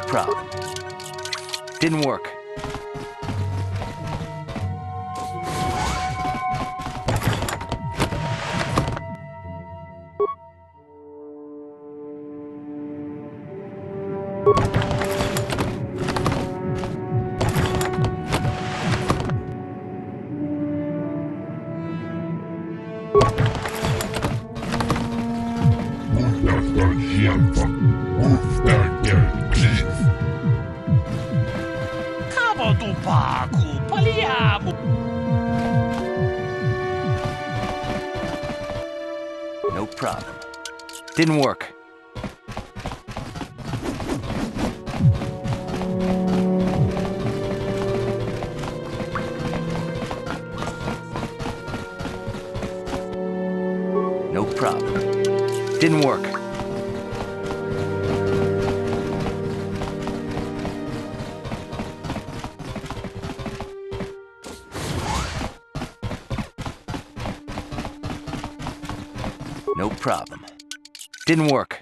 problem. Didn't work. No problem. Didn't work. No problem. Didn't work. No problem. Didn't work.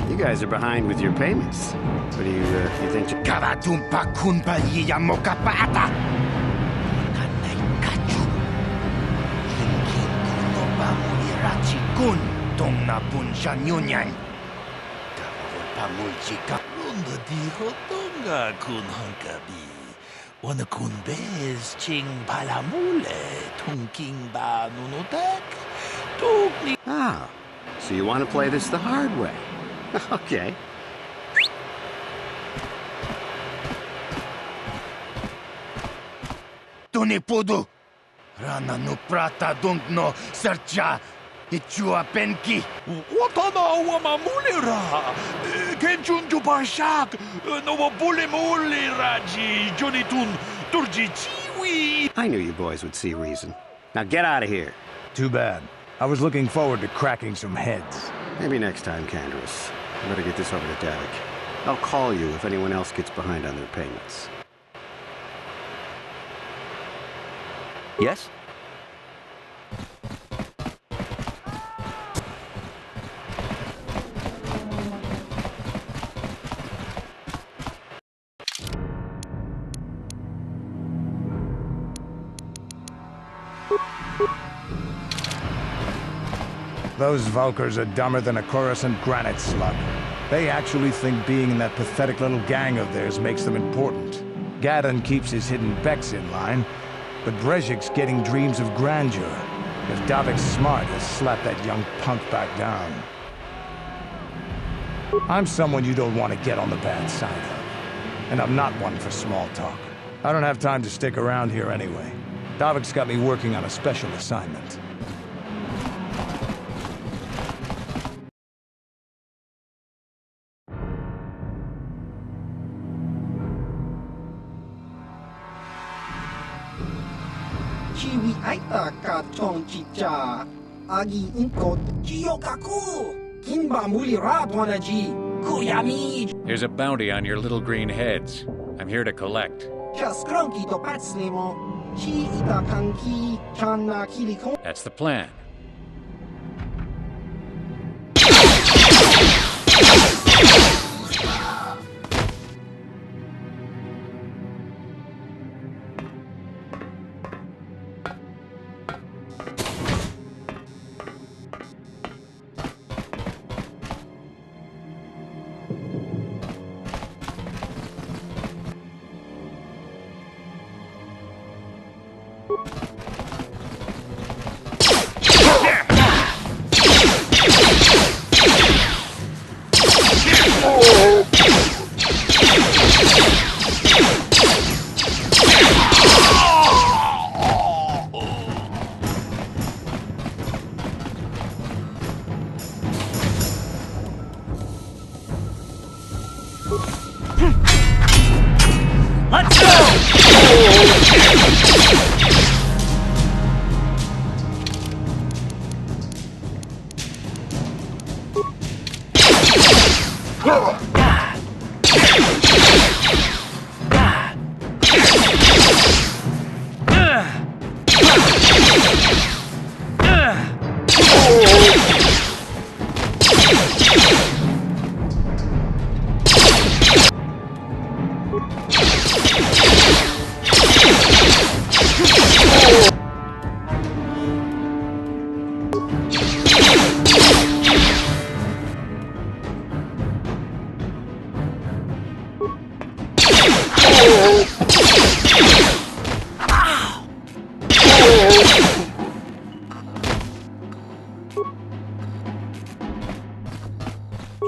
You guys are behind with your payments. What do you think? Karatumpa kunpaliya mo kapata. Nanay kachu. Hinkin kuno ba mo irachi kun tong napun siya nyunyan. Kawal pa mulchika. Runda dijo tonga kun hangkabi. Wana kun bez ching palamule tungking ba nunutak. Tukni. Ah, so you want to play this the hard way? Okay. Tuni pudu. Rana no prata dungno sercha. Ichua penki. Watana wa mulira. Kenchunju barshak. No bule muliraji. Jonitun turji chiwi. I knew you boys would see reason. Now get out of here. Too bad. I was looking forward to cracking some heads. Maybe next time, Candaris. I better get this over to Davik. I'll call you if anyone else gets behind on their payments. Yes? Those Vulkars are dumber than a Coruscant granite slug. They actually think being in that pathetic little gang of theirs makes them important. Gadon keeps his hidden Becks in line, but Brezhik's getting dreams of grandeur. If Davik's smart, he'll slap that young punk back down. I'm someone you don't want to get on the bad side of. And I'm not one for small talk. I don't have time to stick around here anyway. Davik's got me working on a special assignment. Chiwi aita ka chong chicha. Agi inkot Giyokaku. Kinba mulira ji. Kuyami. There's a bounty on your little green heads. I'm here to collect. Just cranky to patslemo. Chi ita kanki channa kilikon. That's the plan.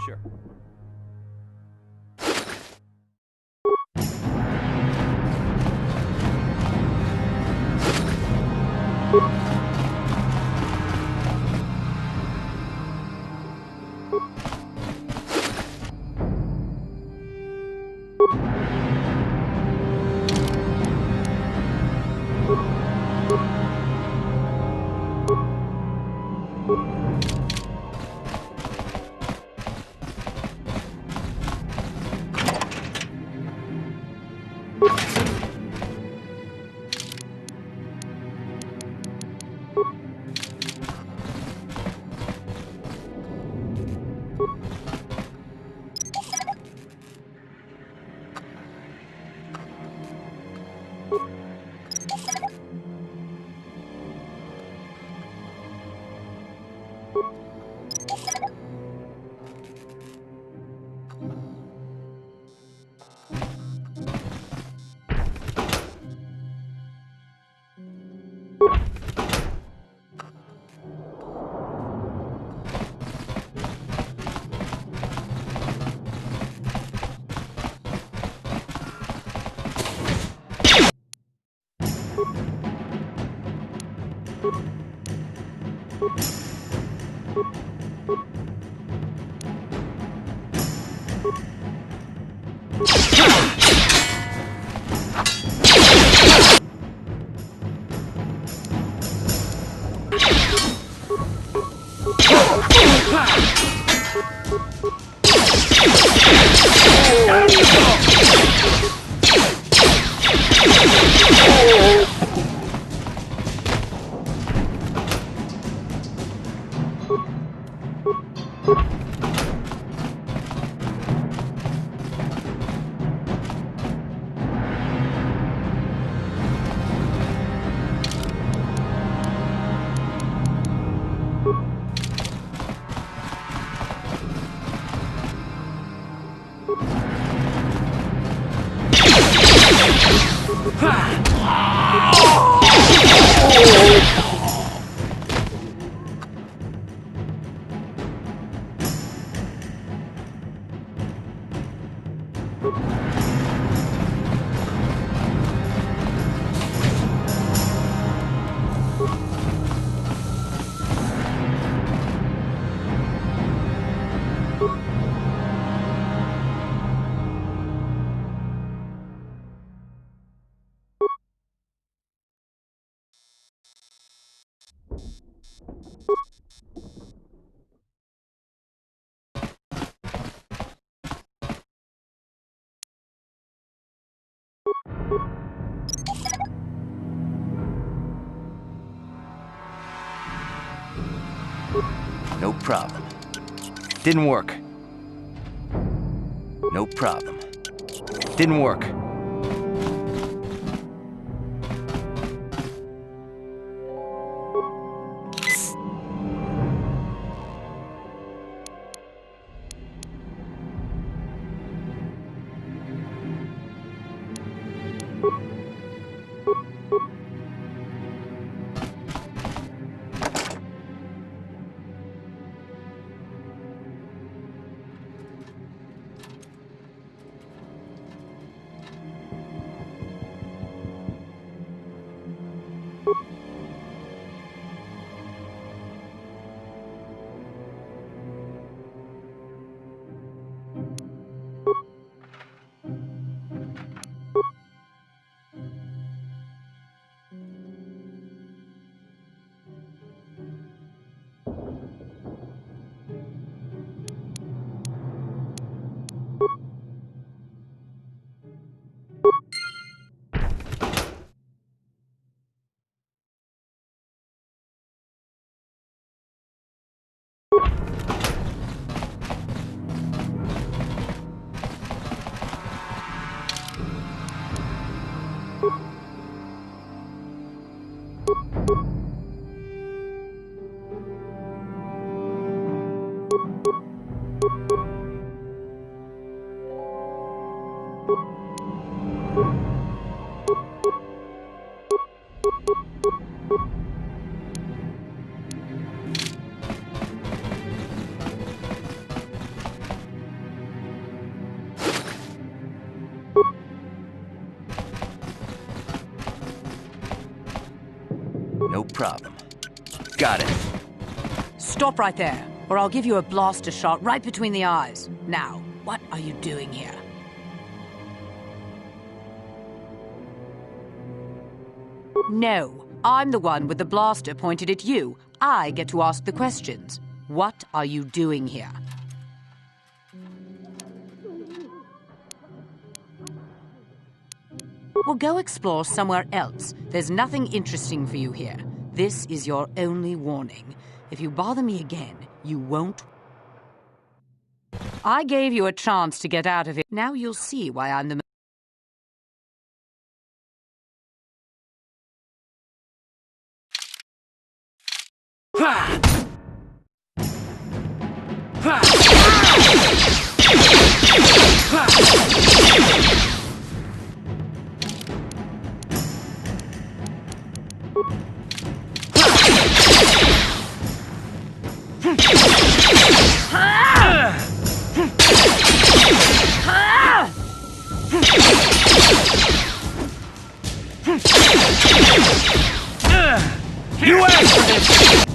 Sure. No problem. Didn't work. No problem. Didn't work. No problem. Got it. Stop right there, or I'll give you a blaster shot right between the eyes. Now, what are you doing here? No, I'm the one with the blaster pointed at you. I get to ask the questions. What are you doing here? Well, go explore somewhere else. There's nothing interesting for you here. This is your only warning. If you bother me again, you won't. I gave you a chance to get out of it. Now you'll see why I'm the... You asked for this!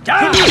Down you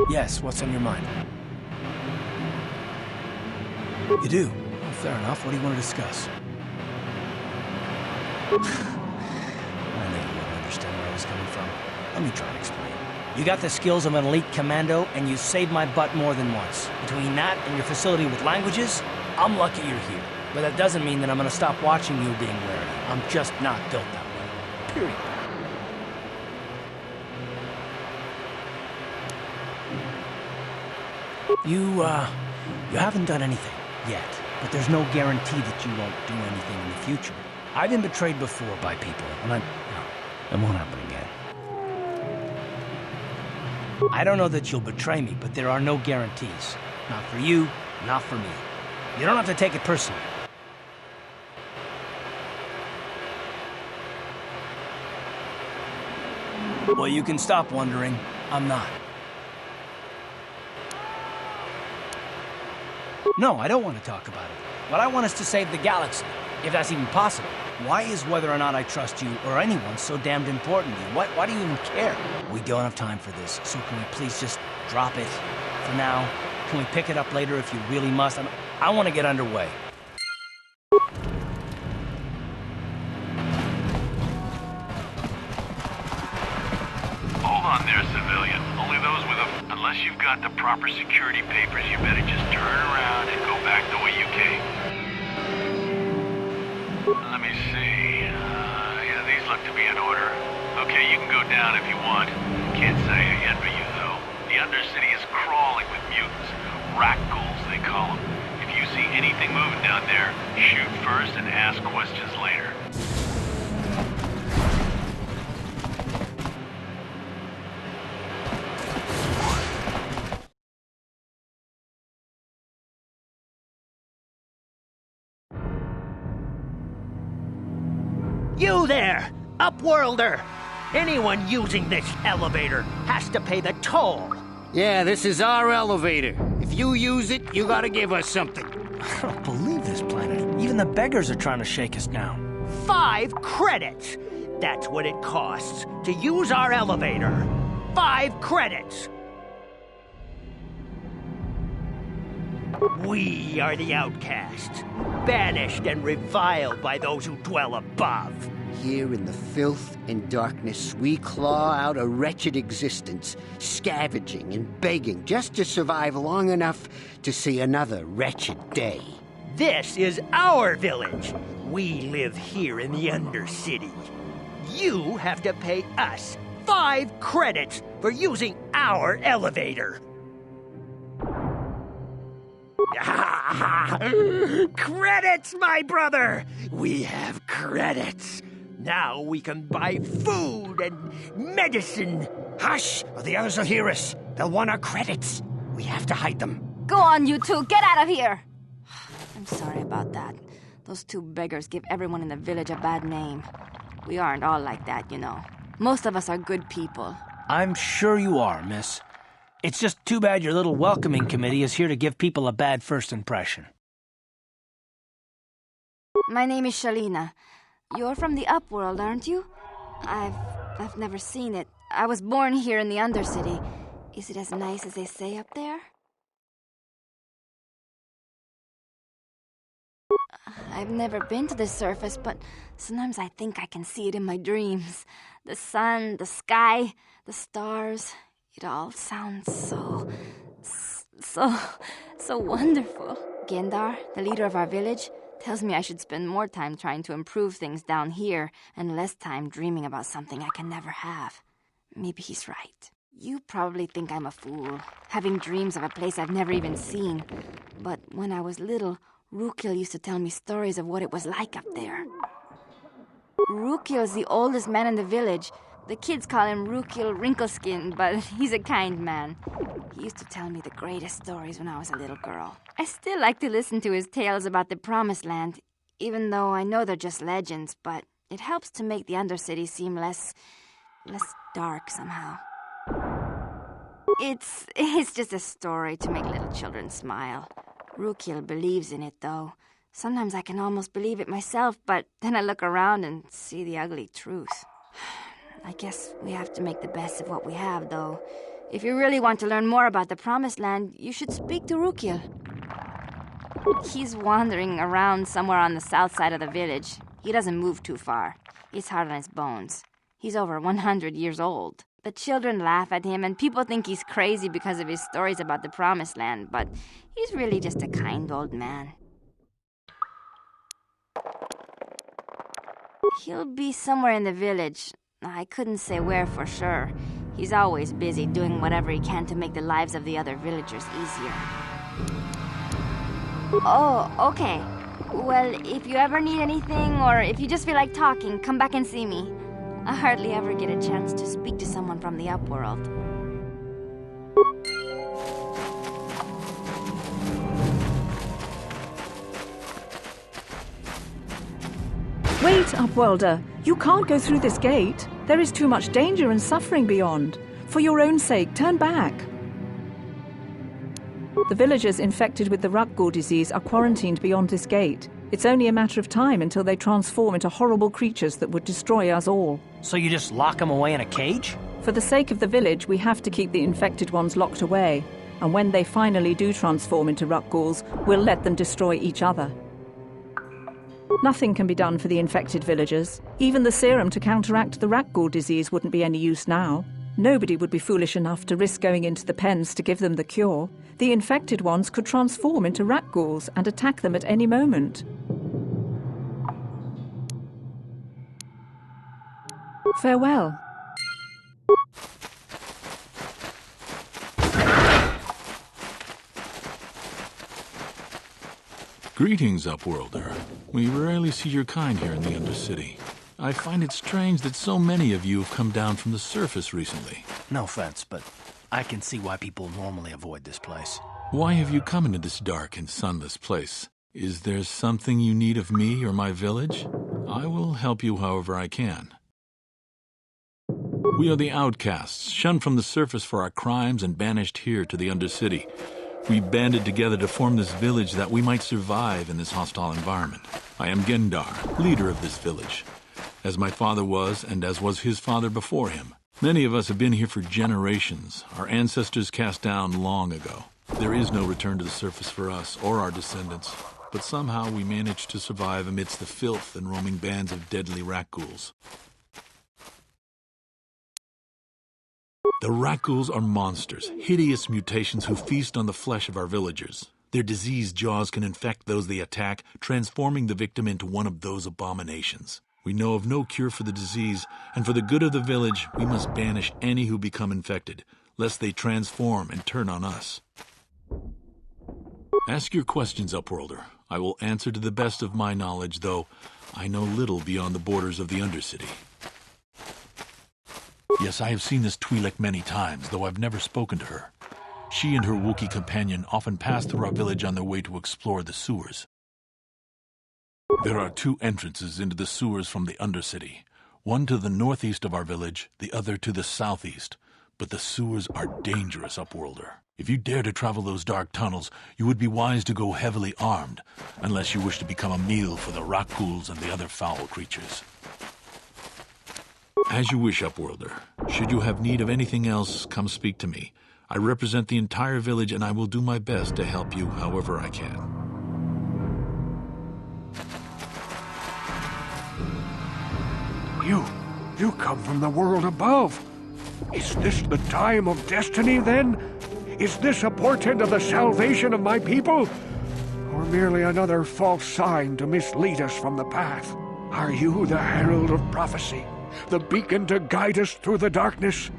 Yes, what's on your mind? You do? Well, fair enough. What do you want to discuss? I knew you wouldn't understand where I was coming from. Let me try and explain. You got the skills of an elite commando, and you saved my butt more than once. Between that and your facility with languages, I'm lucky you're here. But that doesn't mean that I'm gonna stop watching you being wary. I'm just not built that way. Period. You haven't done anything yet, but there's no guarantee that you won't do anything in the future. I've been betrayed before by people, and it won't happen again. I don't know that you'll betray me, but there are no guarantees. Not for you, not for me. You don't have to take it personally. Well, you can stop wondering. I'm not. No, I don't want to talk about it. What I want is to save the galaxy, if that's even possible. Why is whether or not I trust you or anyone so damned important to you? Why do you even care? We don't have time for this, so can we please just drop it for now? Can we pick it up later if you really must? I want to get underway. Hold on there, civilian. Only those with a... Unless you've got the proper security papers, you better just turn around and go back the way you came. Let me see. Yeah, these look to be in order. Okay, you can go down if you want. Can't say I envy you, though. The Undercity is crawling with mutants. Rat-ghouls, they call them. If you see anything moving down there, shoot first and ask questions later. You there, Upworlder! Anyone using this elevator has to pay the toll. Yeah, this is our elevator. If you use it, you gotta give us something. I don't believe this planet. Even the beggars are trying to shake us down. 5 credits! That's what it costs to use our elevator. 5 credits! We are the outcasts, banished and reviled by those who dwell above. Here in the filth and darkness, we claw out a wretched existence, scavenging and begging just to survive long enough to see another wretched day. This is our village. We live here in the Undercity. You have to pay us 5 credits for using our elevator. Credits, my brother! We have credits. Now we can buy food and medicine. Hush, or the others will hear us. They'll want our credits. We have to hide them. Go on, you two. Get out of here. I'm sorry about that. Those 2 beggars give everyone in the village a bad name. We aren't all like that, you know. Most of us are good people. I'm sure you are, miss. It's just too bad your little welcoming committee is here to give people a bad first impression. My name is Shalina. You're from the Upworld, aren't you? I've never seen it. I was born here in the Undercity. Is it as nice as they say up there? I've never been to the surface, but sometimes I think I can see it in my dreams. The sun, the sky, the stars. It all sounds so wonderful. Gendar, the leader of our village, tells me I should spend more time trying to improve things down here and less time dreaming about something I can never have. Maybe he's right. You probably think I'm a fool, having dreams of a place I've never even seen. But when I was little, Rukil used to tell me stories of what it was like up there. Rukil is the oldest man in the village. The kids call him Rukil Wrinkleskin, but he's a kind man. He used to tell me the greatest stories when I was a little girl. I still like to listen to his tales about the Promised Land, even though I know they're just legends, but it helps to make the Undercity seem less dark somehow. It's just a story to make little children smile. Rukil believes in it, though. Sometimes I can almost believe it myself, but then I look around and see the ugly truth. I guess we have to make the best of what we have, though. If you really want to learn more about the Promised Land, you should speak to Rukiel. He's wandering around somewhere on the south side of the village. He doesn't move too far. It's hard on his bones. He's over 100 years old. The children laugh at him, and people think he's crazy because of his stories about the Promised Land, but he's really just a kind old man. He'll be somewhere in the village. I couldn't say where for sure. He's always busy doing whatever he can to make the lives of the other villagers easier. Oh, okay. Well, if you ever need anything, or if you just feel like talking, come back and see me. I hardly ever get a chance to speak to someone from the Upworld. Wait, Upworlder. You can't go through this gate. There is too much danger and suffering beyond. For your own sake, turn back. The villagers infected with the Rakghoul disease are quarantined beyond this gate. It's only a matter of time until they transform into horrible creatures that would destroy us all. So you just lock them away in a cage? For the sake of the village, we have to keep the infected ones locked away. And when they finally do transform into Rakghouls, we'll let them destroy each other. Nothing can be done for the infected villagers. Even the serum to counteract the Rakghoul disease wouldn't be any use now. Nobody would be foolish enough to risk going into the pens to give them the cure. The infected ones could transform into Rakghouls and attack them at any moment. Farewell. Greetings, Upworlder. We rarely see your kind here in the Undercity. I find it strange that so many of you have come down from the surface recently. No offense, but I can see why people normally avoid this place. Why have you come into this dark and sunless place? Is there something you need of me or my village? I will help you however I can. We are the outcasts, shunned from the surface for our crimes and banished here to the Undercity. We banded together to form this village that we might survive in this hostile environment. I am Gendar, leader of this village, as my father was and as was his father before him. Many of us have been here for generations, our ancestors cast down long ago. There is no return to the surface for us or our descendants, but somehow we managed to survive amidst the filth and roaming bands of deadly Rakghouls. The Rakghouls are monsters, hideous mutations who feast on the flesh of our villagers. Their diseased jaws can infect those they attack, transforming the victim into one of those abominations. We know of no cure for the disease, and for the good of the village, we must banish any who become infected, lest they transform and turn on us. Ask your questions, Upworlder. I will answer to the best of my knowledge, though I know little beyond the borders of the Undercity. Yes, I have seen this Twi'lek many times, though I've never spoken to her. She and her Wookiee companion often pass through our village on their way to explore the sewers. There are two entrances into the sewers from the Undercity, one to the northeast of our village, the other to the southeast. But the sewers are dangerous, Upworlder. If you dare to travel those dark tunnels, you would be wise to go heavily armed, unless you wish to become a meal for the Rakghouls and the other foul creatures. As you wish, Upworlder. Should you have need of anything else, come speak to me. I represent the entire village, and I will do my best to help you however I can. You come from the world above. Is this the time of destiny, then? Is this a portent of the salvation of my people? Or merely another false sign to mislead us from the path? Are you the herald of prophecy? The beacon to guide us through the darkness?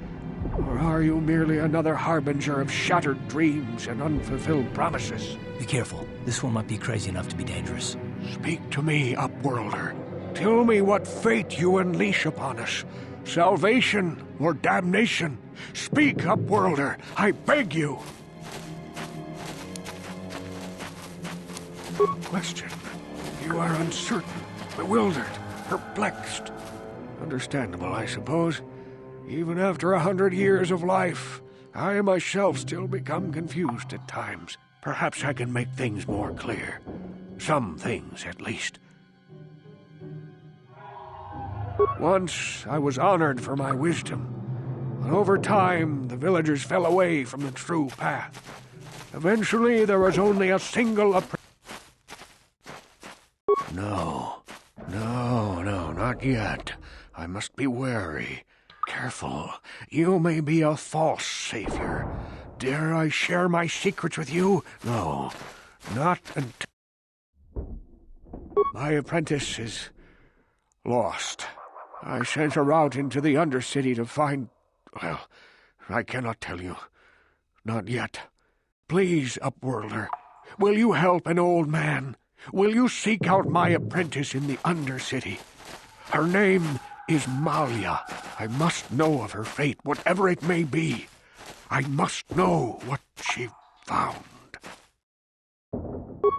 Or are you merely another harbinger of shattered dreams and unfulfilled promises? Be careful. This one might be crazy enough to be dangerous. Speak to me, Upworlder. Tell me what fate you unleash upon us. Salvation or damnation? Speak, Upworlder, I beg you. Question. You are uncertain, bewildered, perplexed. Understandable, I suppose. Even after 100 years of life, I myself still become confused at times. Perhaps I can make things more clear. Some things, at least. Once I was honored for my wisdom, but over time the villagers fell away from the true path. Eventually there was only a single No, not yet. I must be wary. Careful. You may be a false savior. Dare I share my secrets with you? No, not until... My apprentice is lost. I sent her out into the Undercity to find... Well, I cannot tell you. Not yet. Please, Upworlder, will you help an old man? Will you seek out my apprentice in the Undercity? Her name is Malia. I must know of her fate, whatever it may be. I must know what she found.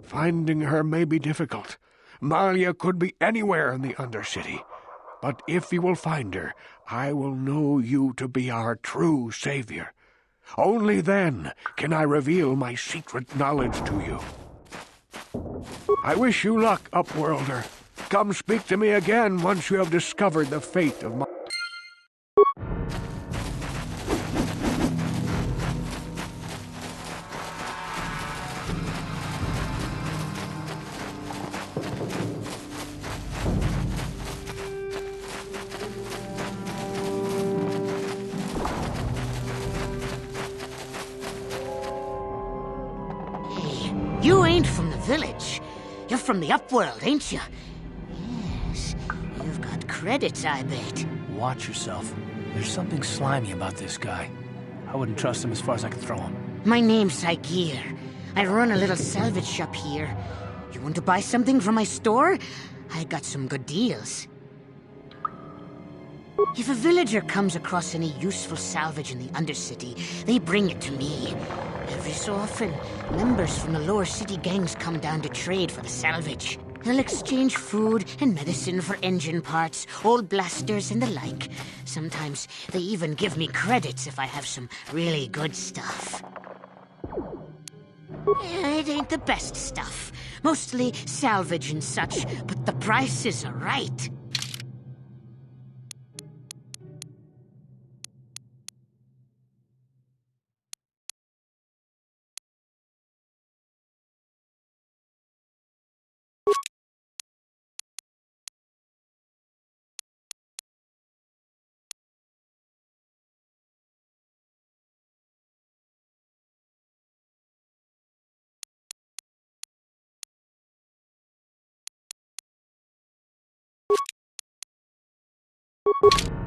Finding her may be difficult. Malia could be anywhere in the Undercity. But if you will find her, I will know you to be our true savior. Only then can I reveal my secret knowledge to you. I wish you luck, Upworlder. Come speak to me again once you have discovered the fate of my... You ain't from the village. You're from the Upworld, ain't you? Yes, you've got credits, I bet. Watch yourself. There's something slimy about this guy. I wouldn't trust him as far as I could throw him. My name's E.S.G. I run a little salvage shop here. You want to buy something from my store? I got some good deals. If a villager comes across any useful salvage in the Undercity, they bring it to me. Every so often, members from the lower city gangs come down to trade for the salvage. They'll exchange food and medicine for engine parts, old blasters and the like. Sometimes they even give me credits if I have some really good stuff. It ain't the best stuff. Mostly salvage and such, but the prices are right. You